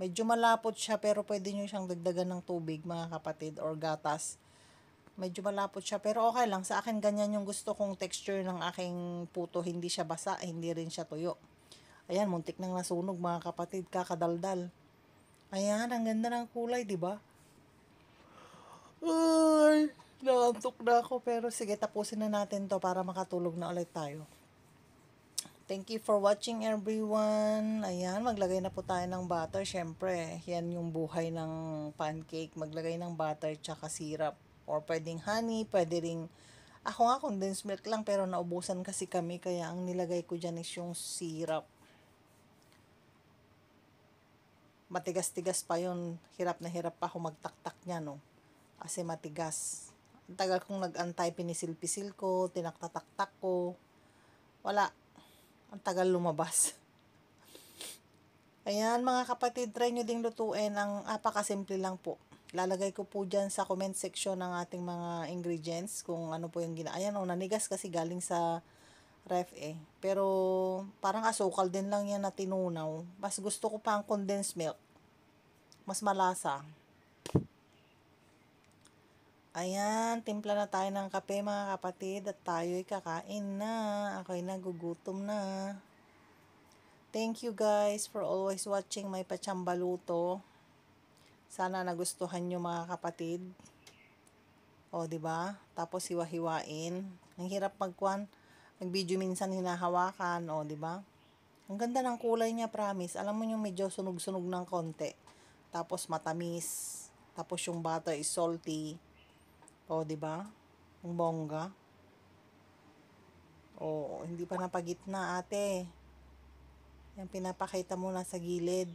Medyo malapot siya pero pwede nyo siyang dagdagan ng tubig mga kapatid or gatas. Medyo malapot siya pero okay lang. Sa akin ganyan yung gusto kong texture ng aking puto. Hindi siya basa, hindi rin siya tuyo. Ayan, muntik nang nasunog mga kapatid. Kakadaldal. Ayan, ang ganda ng kulay, di ba? Ay, naantok na ako. Pero sige, tapusin na natin to para makatulog na ulit tayo. Thank you for watching everyone. Ayan, maglagay na po tayo ng butter. Syempre, yan yung buhay ng pancake. Maglagay ng butter tsaka syrup. Or pwedeng honey, pwede ring... Ako nga condensed milk lang pero naubusan kasi kami. Kaya ang nilagay ko dyan is yung syrup. Matigas-tigas pa yun. Hirap na hirap pa ako magtaktak niya, no? Kasi matigas. Ang tagal kong nag-antay, pinisil-pisil ko, tinaktataktak ko. Wala. Ang tagal lumabas. Ayan mga kapatid, try nyo ding lutuin. Ang apakasimple lang po. Lalagay ko po dyan sa comment section ng ating mga ingredients kung ano po yung Ayan o, nanigas kasi galing sa ref eh. Pero parang asukal din lang yan na tinunaw. Mas gusto ko pa ang condensed milk. Mas malasa. Ayan, timpla na tayo ng kape mga kapatid at tayo'y kakain na. Ako'y nagugutom na. Thank you guys for always watching my pachambaluto. Sana nagustuhan nyo mga kapatid. O, diba? Tapos hiwa-hiwain. Ang hirap mag-video minsan hinahawakan. O, diba? Ang ganda ng kulay niya, promise. Alam mo yung medyo sunog-sunog ng konti. Tapos matamis. Tapos yung butter is salty. O, diba? Ang bongga. O, hindi pa napagitna, ate. Yan, pinapakita mo na sa gilid.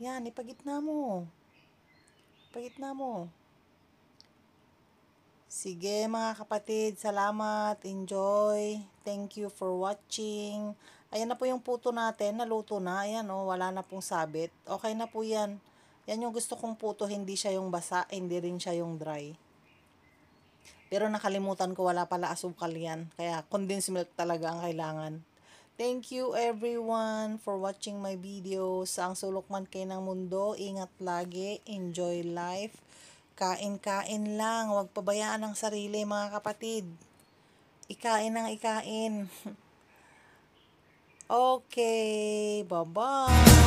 Yan, ipagitna mo. Ipagitna mo. Sige mga kapatid, salamat. Enjoy. Thank you for watching. Ayan na po yung puto natin. Naluto na. Ayan o, wala na pong sabit. Okay na po yan. Yan yung gusto kong puto. Hindi siya yung basa. Hindi rin siya yung dry. Pero nakalimutan ko, wala pala asukal yan. Kaya condensed milk talaga ang kailangan. Thank you everyone for watching my videos. Ang sulok man kayo ng mundo, ingat lagi, enjoy life. Kain-kain lang, huwag pabayaan ang sarili mga kapatid. Ikain ang ikain. Okay, bye-bye.